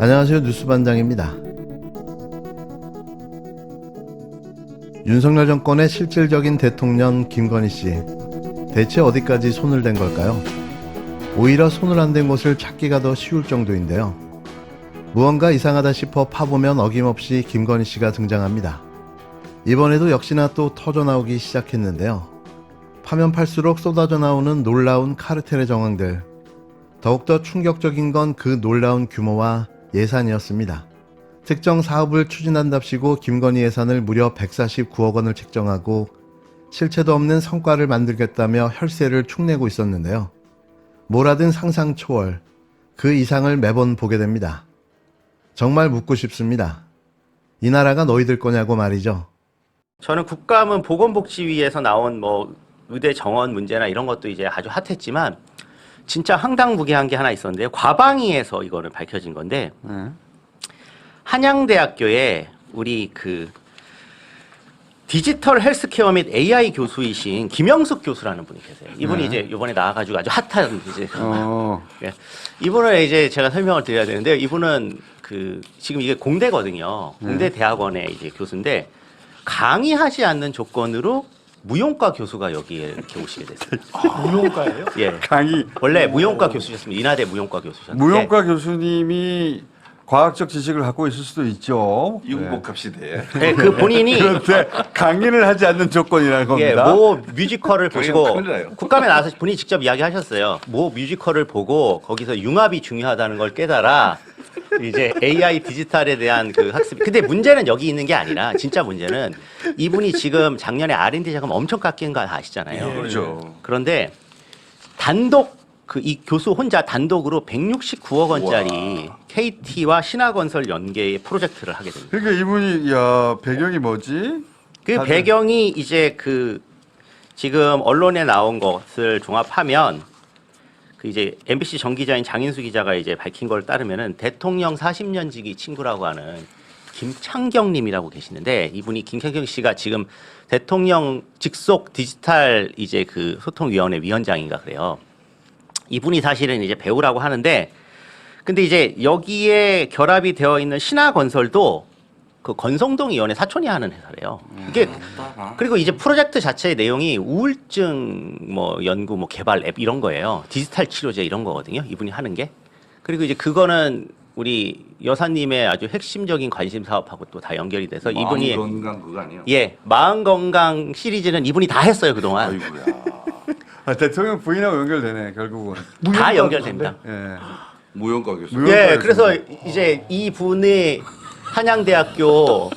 안녕하세요. 뉴스반장입니다. 윤석열 정권의 실질적인 대통령 김건희 씨, 대체 어디까지 손을 댄 걸까요? 오히려 손을 안 댄 곳을 찾기가 더 쉬울 정도인데요. 무언가 이상하다 싶어 파보면 어김없이 김건희 씨가 등장합니다. 이번에도 역시나 또 터져나오기 시작했는데요. 파면 팔수록 쏟아져 나오는 놀라운 카르텔의 정황들. 더욱더 충격적인 건 그 놀라운 규모와 예산이었습니다. 특정 사업을 추진한답시고 김건희 예산을 무려 149억 원을 책정하고 실체도 없는 성과를 만들겠다며 혈세를 축내고 있었는데요. 뭐라든 상상 초월, 그 이상을 매번 보게 됩니다. 정말 묻고 싶습니다. 이 나라가 너희들 거냐고 말이죠. 저는 국감은 보건복지위에서 나온 의대 정원 문제나 이런 것도 이제 아주 핫했지만 진짜 황당무계한 게 하나 있었는데요. 과방위에서 이거를 밝혀진 건데 한양대학교에 우리 디지털 헬스케어 및 AI 교수이신 김영숙 교수라는 분이 계세요. 이분이 이제 이번에 나와가지고 아주 핫한 이제 예. 이분을 이제 제가 설명을 드려야 되는데요. 이분은 지금 이게 공대거든요. 공대 대학원의 이제 교수인데 강의하지 않는 조건으로 무용과 교수가 여기에 이렇게 오시게 됐어요. 무용과예요? 예. 강의. 원래 무용과 교수셨습니다. 인하대 무용과 교수셨는데. 무용과 교수님이 과학적 지식을 갖고 있을 수도 있죠. 융복합 시대에. 네, 그 본인이 그런데 강의를 하지 않는 조건이라는 예, 겁니다. 모 뮤지컬을 보시고 큰일 나요. 국감에 나와서 본인이 직접 이야기하셨어요. 모 뮤지컬을 보고 거기서 융합이 중요하다는 걸 깨달아 이제 AI 디지털에 대한 그 학습. 근데 문제는 여기 있는 게 아니라 진짜 문제는 이분이 지금 작년에 R&D 자금 엄청 깎인 거 아시잖아요. 예, 그렇죠. 그런데 단독 이 교수 혼자 단독으로 169억 원짜리 우와. KT와 신화건설 연계의 프로젝트를 하게 됩니다. 그러니까 이분이 배경이 뭐지? 그 다들- 배경이 이제 지금 언론에 나온 것을 종합하면 이제 MBC 정기자인 장인수 기자가 이제 밝힌 걸 따르면은 대통령 40년 지기 친구라고 하는 김창경님이라고 계시는데 이분이 김창경 씨가 지금 대통령 직속 디지털 이제 소통위원회 위원장인가 그래요. 이분이 사실은 이제 배우라고 하는데 근데 이제 여기에 결합이 되어 있는 신화건설도 그 건성동 의원의 사촌이 하는 회사래요. 이게 그리고 이제 프로젝트 자체의 내용이 우울증 연구 개발 앱 이런 거예요. 디지털 치료제 이런 거거든요. 이분이 하는 게. 그리고 이제 그거는 우리 여사님의 아주 핵심적인 관심 사업하고 또 다 연결이 돼서 이분이 건강 그거 아니에요? 예, 마음 건강 시리즈는 이분이 다 했어요, 그동안. 아이고야. 대통령 부인하고 연결되네 결국은. 다 연결됩니다. 예. 무용과 교수. 무용- 예, 그래서 이제 이 분이 한양대학교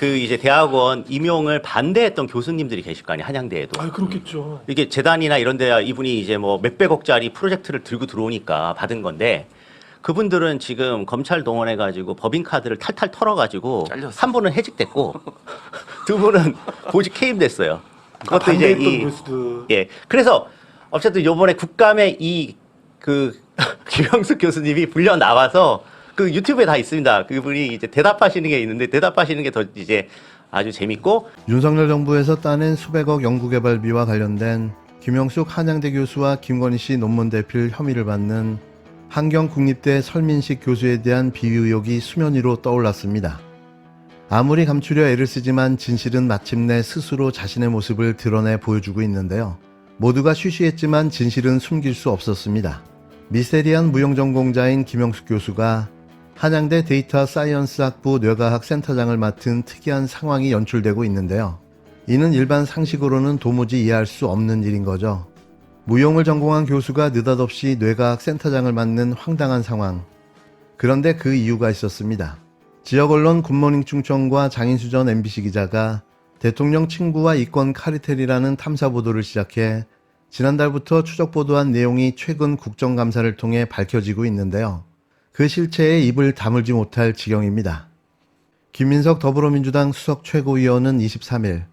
이제 대학원 임용을 반대했던 교수님들이 계실 거 아니에요, 한양대에도. 아, 그렇겠죠. 이게 재단이나 이런 데 이분이 이제 몇백억짜리 프로젝트를 들고 들어오니까 받은 건데 그분들은 지금 검찰 동원해가지고 법인카드를 탈탈 털어가지고 잘렸어. 한 분은 해직됐고 두 분은 보직 해임됐어요. 그것도 이제 반대했던 교수들. 예. 그래서 어쨌든 요번에 국감에 김영숙 교수님이 불려 나와서 유튜브에 다 있습니다. 그분이 이제 대답하시는 게 있는데 대답하시는 게 더 이제 아주 재밌고 윤석열 정부에서 따낸 수백억 연구개발비와 관련된 김영숙 한양대 교수와 김건희 씨 논문 대필 혐의를 받는 한경국립대 설민식 교수에 대한 비위 의혹이 수면 위로 떠올랐습니다. 아무리 감추려 애를 쓰지만 진실은 마침내 스스로 자신의 모습을 드러내 보여주고 있는데요. 모두가 쉬쉬했지만 진실은 숨길 수 없었습니다. 미스테리한 무용전공자인 김영숙 교수가 한양대 데이터 사이언스 학부 뇌과학 센터장을 맡은 특이한 상황이 연출되고 있는데요. 이는 일반 상식으로는 도무지 이해할 수 없는 일인 거죠. 무용을 전공한 교수가 느닷없이 뇌과학 센터장을 맡는 황당한 상황. 그런데 그 이유가 있었습니다. 지역 언론 굿모닝 충청과 장인수 전 MBC 기자가 대통령 친구와 이권 카르텔이라는 탐사 보도를 시작해 지난달부터 추적 보도한 내용이 최근 국정감사를 통해 밝혀지고 있는데요. 그 실체에 입을 다물지 못할 지경입니다. 김민석 더불어민주당 수석 최고위원은 23일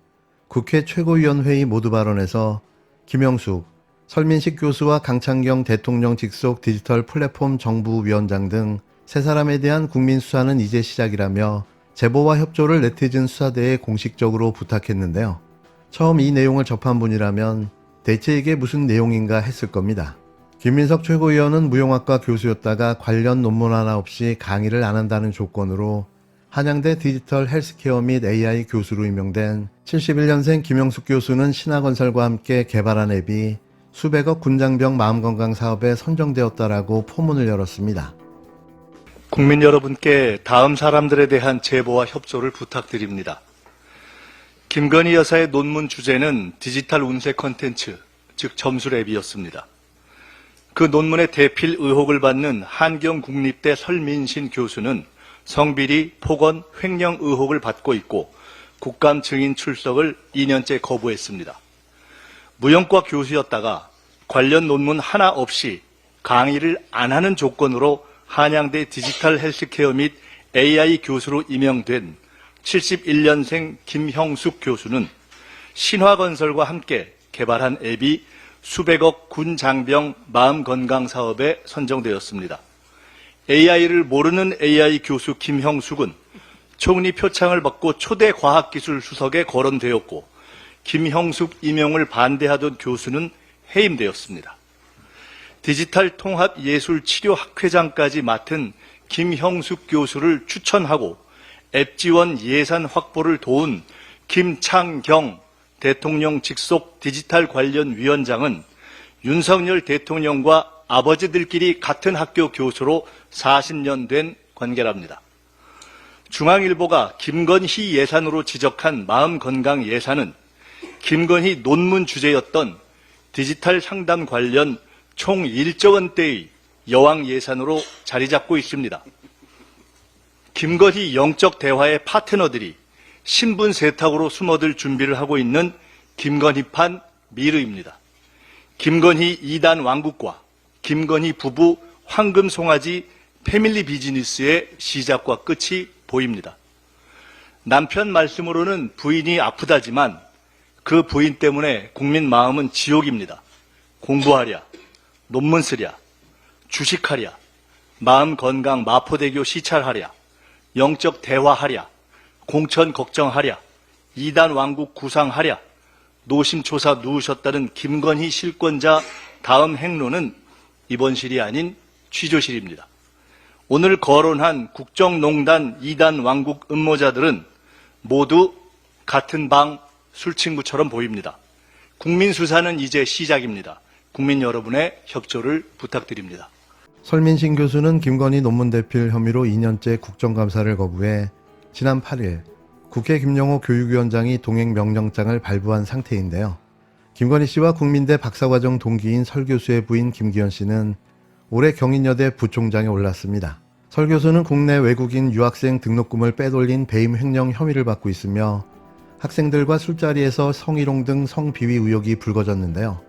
국회 최고위원회의 모두 발언에서 김영숙, 설민식 교수와 강창경 대통령 직속 디지털 플랫폼 정부위원장 등 세 사람에 대한 국민 수사는 이제 시작이라며 제보와 협조를 네티즌 수사대에 공식적으로 부탁했는데요. 처음 이 내용을 접한 분이라면 대체 이게 무슨 내용인가 했을 겁니다. 김민석 최고위원은 무용학과 교수였다가 관련 논문 하나 없이 강의를 안 한다는 조건으로 한양대 디지털 헬스케어 및 AI 교수로 임명된 71년생 김영숙 교수는 신화건설과 함께 개발한 앱이 수백억 군장병 마음건강 사업에 선정되었다라고 포문을 열었습니다. 국민 여러분께 다음 사람들에 대한 제보와 협조를 부탁드립니다. 김건희 여사의 논문 주제는 디지털 운세 콘텐츠, 즉 점술앱이었습니다. 그 논문의 대필 의혹을 받는 한경국립대 설민신 교수는 성비리, 폭언, 횡령 의혹을 받고 있고 국감 증인 출석을 2년째 거부했습니다. 무용과 교수였다가 관련 논문 하나 없이 강의를 안 하는 조건으로 한양대 디지털 헬스케어 및 AI 교수로 임명된 71년생 김형숙 교수는 신화건설과 함께 개발한 앱이 수백억 군 장병 마음건강 사업에 선정되었습니다. AI를 모르는 AI 교수 김형숙은 총리 표창을 받고 초대 과학기술 수석에 거론되었고 김형숙 임용을 반대하던 교수는 해임되었습니다. 디지털 통합 예술 치료 학회장까지 맡은 김형숙 교수를 추천하고 앱 지원 예산 확보를 도운 김창경 대통령 직속 디지털 관련 위원장은 윤석열 대통령과 아버지들끼리 같은 학교 교수로 40년 된 관계랍니다. 중앙일보가 김건희 예산으로 지적한 마음건강 예산은 김건희 논문 주제였던 디지털 상담 관련 총 1조 원대의 여왕 예산으로 자리 잡고 있습니다. 김건희 영적 대화의 파트너들이 신분 세탁으로 숨어들 준비를 하고 있는 김건희판 미르입니다. 김건희 2단 왕국과 김건희 부부 황금 송아지 패밀리 비즈니스의 시작과 끝이 보입니다. 남편 말씀으로는 부인이 아프다지만 그 부인 때문에 국민 마음은 지옥입니다. 공부하랴, 논문 쓰랴, 주식하랴, 마음 건강 마포대교 시찰하랴, 영적 대화하랴, 공천 걱정하랴, 2단 왕국 구상하랴, 노심초사 누우셨다는 김건희 실권자 다음 행로는 입원실이 아닌 취조실입니다. 오늘 거론한 국정농단 2단 왕국 음모자들은 모두 같은 방 술친구처럼 보입니다. 국민수사는 이제 시작입니다. 국민 여러분의 협조를 부탁드립니다. 설민신 교수는 김건희 논문 대필 혐의로 2년째 국정감사를 거부해 지난 8일 국회 김영호 교육위원장이 동행 명령장을 발부한 상태인데요. 김건희 씨와 국민대 박사과정 동기인 설 교수의 부인 김기현 씨는 올해 경인여대 부총장에 올랐습니다. 설 교수는 국내 외국인 유학생 등록금을 빼돌린 배임 횡령 혐의를 받고 있으며 학생들과 술자리에서 성희롱 등 성비위 의혹이 불거졌는데요.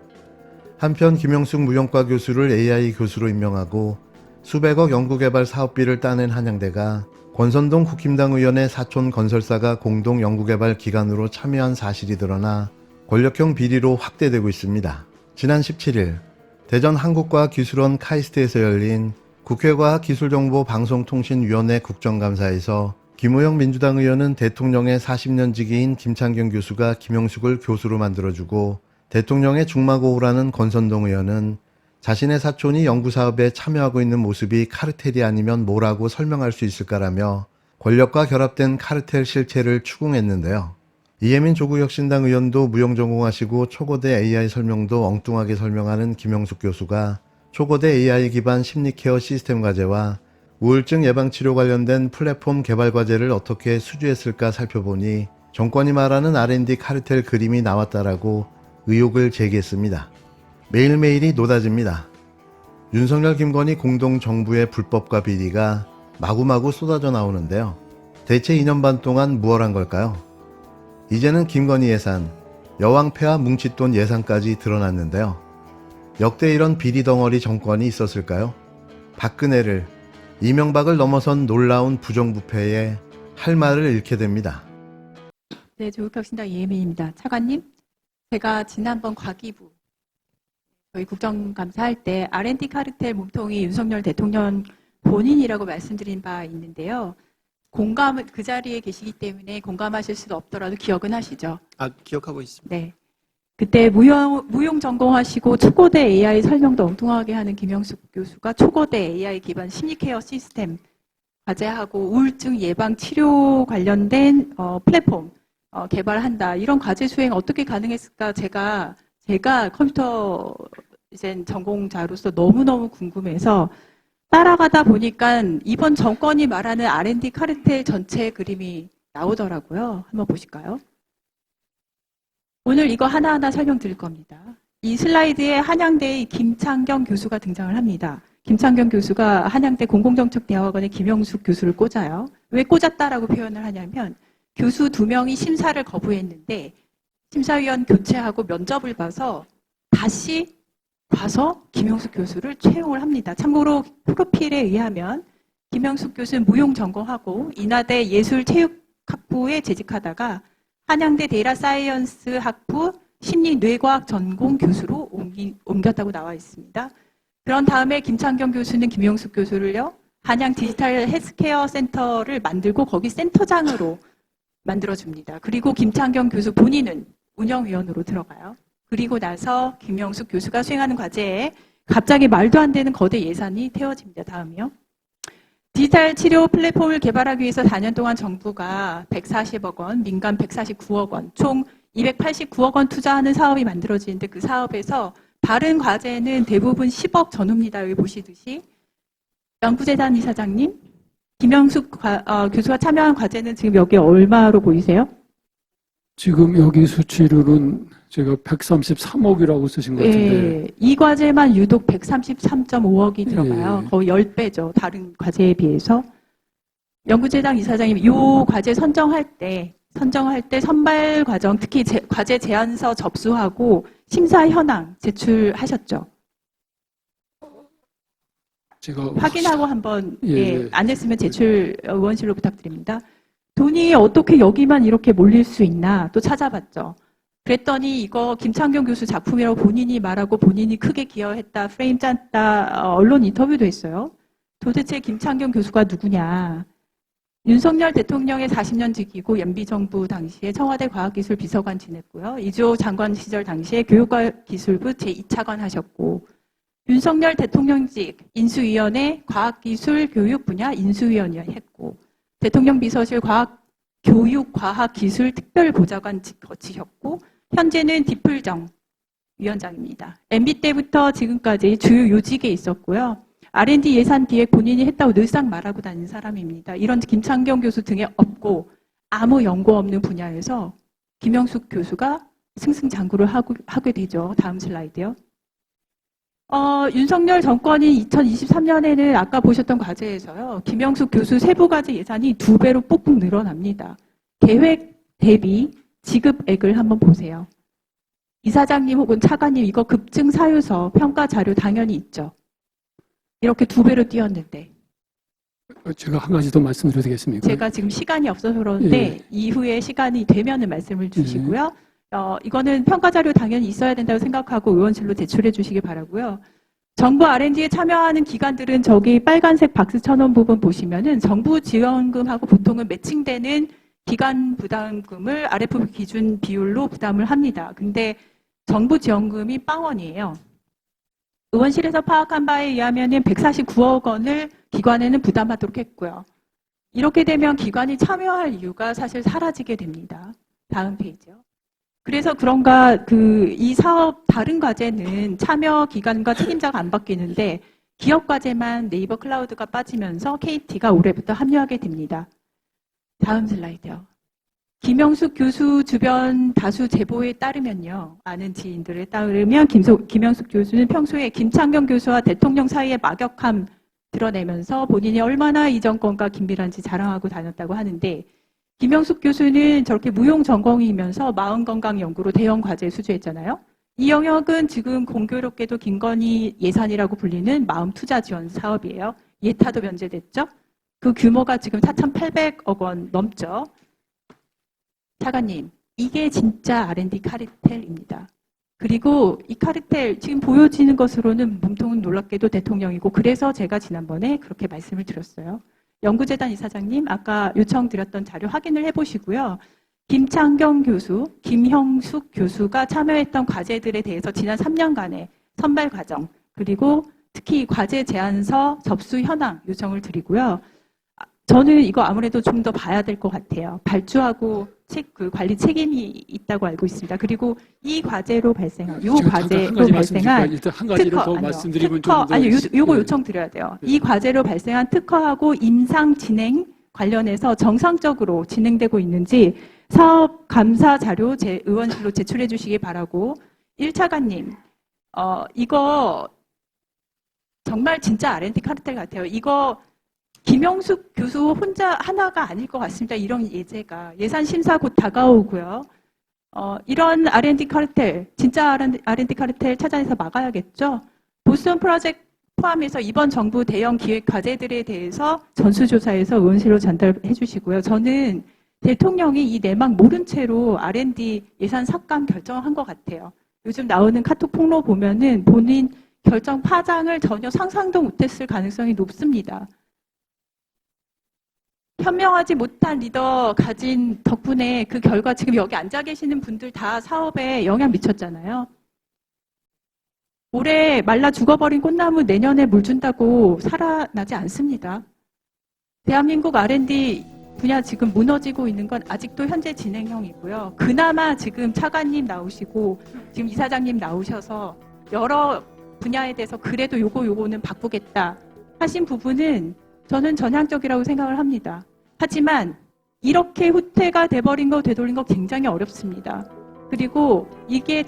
한편 김영숙 무용과 교수를 AI 교수로 임명하고 수백억 연구개발 사업비를 따낸 한양대가 권선동 국힘당 의원의 사촌 건설사가 공동 연구개발 기관으로 참여한 사실이 드러나 권력형 비리로 확대되고 있습니다. 지난 17일 대전 한국과학기술원 카이스트에서 열린 국회과학기술정보방송통신위원회 국정감사에서 김우영 민주당 의원은 대통령의 40년 지기인 김창경 교수가 김영숙을 교수로 만들어주고 대통령의 중마고우라는 권선동 의원은 자신의 사촌이 연구사업에 참여하고 있는 모습이 카르텔이 아니면 뭐라고 설명할 수 있을까라며 권력과 결합된 카르텔 실체를 추궁했는데요. 이혜민 조국혁신당 의원도 무용 전공하시고 초고대 AI 설명도 엉뚱하게 설명하는 김영숙 교수가 초고대 AI 기반 심리케어 시스템 과제와 우울증 예방치료 관련된 플랫폼 개발 과제를 어떻게 수주했을까 살펴보니 정권이 말하는 R&D 카르텔 그림이 나왔다라고 의혹을 제기했습니다. 매일매일이 노다집니다. 윤석열 김건희 공동정부의 불법과 비리가 마구마구 쏟아져 나오는데요. 대체 2년 반 동안 무얼 한 걸까요? 이제는 김건희 예산, 여왕폐하 뭉칫돈 예산까지 드러났는데요. 역대 이런 비리 덩어리 정권이 있었을까요? 박근혜를, 이명박을 넘어선 놀라운 부정부패에 할 말을 잃게 됩니다. 네, 조국혁신당 이혜민입니다. 차관님, 제가 지난번 과기부 저희 국정감사할 때 R&D 카르텔 몸통이 윤석열 대통령 본인이라고 말씀드린 바 있는데요. 공감을 그 자리에 계시기 때문에 공감하실 수도 없더라도 기억은 하시죠? 기억하고 있습니다. 네. 그때 무용 전공하시고 초고대 AI 설명도 엉뚱하게 하는 김영숙 교수가 초고대 AI 기반 심리케어 시스템 과제하고 우울증 예방 치료 관련된 플랫폼 개발한다. 이런 과제 수행 어떻게 가능했을까? 제가 컴퓨터 이제 전공자로서 너무너무 궁금해서 따라가다 보니까 이번 정권이 말하는 R&D 카르텔 전체 그림이 나오더라고요. 한번 보실까요? 오늘 이거 하나하나 설명드릴 겁니다. 이 슬라이드에 한양대의 김창경 교수가 등장을 합니다. 김창경 교수가 한양대 공공정책대학원의 김영숙 교수를 꽂아요. 왜 꽂았다라고 표현을 하냐면 교수 2명이 심사를 거부했는데 심사위원 교체하고 면접을 봐서 다시 봐서 김영숙 교수를 채용을 합니다. 참고로 프로필에 의하면 김영숙 교수는 무용 전공하고 인하대 예술체육학부에 재직하다가 한양대 데이터 사이언스 학부 심리뇌과학 전공 교수로 옮겼다고 나와 있습니다. 그런 다음에 김창경 교수는 김영숙 교수를요, 한양 디지털 헬스케어 센터를 만들고 거기 센터장으로 만들어줍니다. 그리고 김창경 교수 본인은 운영위원으로 들어가요. 그리고 나서 김영숙 교수가 수행하는 과제에 갑자기 말도 안 되는 거대 예산이 태워집니다. 다음이요. 디지털 치료 플랫폼을 개발하기 위해서 4년 동안 정부가 140억 원, 민간 149억 원, 총 289억 원 투자하는 사업이 만들어지는데 그 사업에서 다른 과제는 대부분 10억 전후입니다. 여기 보시듯이. 연구재단 이사장님, 김영숙 교수가 참여한 과제는 지금 여기 얼마로 보이세요? 지금 여기 수치료는 제가 133억이라고 쓰신 것 같은데. 네, 이 과제만 유독 133.5억이 들어가요. 예. 거의 10배죠. 다른 과제에 비해서. 연구재단 이사장님, 이 과제 선정할 때 선발 과정, 특히 과제 제안서 접수하고 심사 현황 제출하셨죠? 제가 확인하고 한번 예. 안 했으면 제출 의원실로 부탁드립니다. 돈이 어떻게 여기만 이렇게 몰릴 수 있나 또 찾아봤죠. 그랬더니 이거 김창경 교수 작품이라고 본인이 말하고 본인이 크게 기여했다, 프레임 짰다, 언론 인터뷰도 했어요. 도대체 김창경 교수가 누구냐. 윤석열 대통령의 40년직이고 MB정부 당시에 청와대 과학기술 비서관 지냈고요. 이주호 장관 시절 당시에 교육과기술부 제2차관 하셨고 윤석열 대통령직 인수위원회 과학기술 교육 분야 인수위원 했고 대통령 비서실 교육과학기술 특별보좌관 거치셨고 현재는 디플정 위원장입니다. MB 때부터 지금까지 주요 요직에 있었고요. R&D 예산 기획 본인이 했다고 늘상 말하고 다니는 사람입니다. 이런 김창경 교수 등에 없고 아무 연고 없는 분야에서 김영숙 교수가 승승장구를 하게 되죠. 다음 슬라이드요. 윤석열 정권이 2023년에는 아까 보셨던 과제에서요. 김영숙 교수 세부 과제 예산이 2배로 뿍뿍 늘어납니다. 계획 대비 지급액을 한번 보세요. 이사장님 혹은 차관님 이거 급증 사유서 평가 자료 당연히 있죠. 이렇게 2배로 뛰었는데. 제가 한 가지 더 말씀드려도 되겠습니까? 제가 지금 시간이 없어서 그러는데 예. 이후에 시간이 되면은 말씀을 주시고요. 이거는 평가 자료 당연히 있어야 된다고 생각하고 의원실로 제출해 주시기 바라고요. 정부 R&D에 참여하는 기관들은 저기 빨간색 박스 쳐놓은 부분 보시면은 정부 지원금하고 보통은 매칭되는 기관 부담금을 RF 기준 비율로 부담을 합니다. 근데 정부 지원금이 빵원이에요. 의원실에서 파악한 바에 의하면은 149억 원을 기관에는 부담하도록 했고요. 이렇게 되면 기관이 참여할 이유가 사실 사라지게 됩니다. 다음 페이지요. 그래서 그런가 이 사업 다른 과제는 참여 기관과 책임자가 안 바뀌는데 기업 과제만 네이버 클라우드가 빠지면서 KT가 올해부터 합류하게 됩니다. 다음 슬라이드요. 김영숙 교수 주변 다수 제보에 따르면요. 아는 지인들에 따르면 김영숙 교수는 평소에 김창경 교수와 대통령 사이의 막역함 드러내면서 본인이 얼마나 이 정권과 긴밀한지 자랑하고 다녔다고 하는데 김영숙 교수는 저렇게 무용 전공이면서 마음건강 연구로 대형 과제 수주했잖아요. 이 영역은 지금 공교롭게도 김건희 예산이라고 불리는 마음투자 지원 사업이에요. 예타도 면제됐죠. 그 규모가 지금 4,800억 원 넘죠. 차관님, 이게 진짜 R&D 카르텔입니다. 그리고 이 카르텔 지금 보여지는 것으로는 몸통은 놀랍게도 대통령이고 그래서 제가 지난번에 그렇게 말씀을 드렸어요. 연구재단 이사장님, 아까 요청드렸던 자료 확인을 해보시고요. 김창경 교수, 김형숙 교수가 참여했던 과제들에 대해서 지난 3년간의 선발 과정, 그리고 특히 과제 제안서 접수 현황 요청을 드리고요. 저는 이거 아무래도 좀 더 봐야 될 것 같아요. 발주하고 그 관리 책임이 있다고 알고 있습니다. 그리고 이 과제로 발생한, 요 제가 과제로 한 가지 말씀드릴까요? 발생한 일단 한 가지를 더 아니요, 말씀드리면 특허, 좀 아니요, 요거 네. 요청 드려야 돼요. 네. 이 과제로 발생한 특허하고 임상 진행 관련해서 정상적으로 진행되고 있는지 사업 감사 자료 제 의원실로 제출해 주시기 바라고. 1차관님, 이거 정말 진짜 R&D 카르텔 같아요. 이거 김영숙 교수 혼자 하나가 아닐 것 같습니다. 이런 예제가. 예산 심사 곧 다가오고요. 이런 R&D 카르텔, 진짜 R&D 카르텔 찾아내서 막아야겠죠. 보스턴 프로젝트 포함해서 이번 정부 대형 기획 과제들에 대해서 전수조사해서 의원실로 전달해 주시고요. 저는 대통령이 이 내막 모른 채로 R&D 예산 삭감 결정한 것 같아요. 요즘 나오는 카톡 폭로 보면은 본인 결정 파장을 전혀 상상도 못했을 가능성이 높습니다. 현명하지 못한 리더 가진 덕분에 그 결과 지금 여기 앉아 계시는 분들 다 사업에 영향 미쳤잖아요. 올해 말라 죽어버린 꽃나무 내년에 물 준다고 살아나지 않습니다. 대한민국 R&D 분야 지금 무너지고 있는 건 아직도 현재 진행형이고요. 그나마 지금 차관님 나오시고 지금 이사장님 나오셔서 여러 분야에 대해서 그래도 요거는 바꾸겠다 하신 부분은 저는 전향적이라고 생각을 합니다. 하지만 이렇게 후퇴가 돼버린 거 되돌린 거 굉장히 어렵습니다. 그리고 이게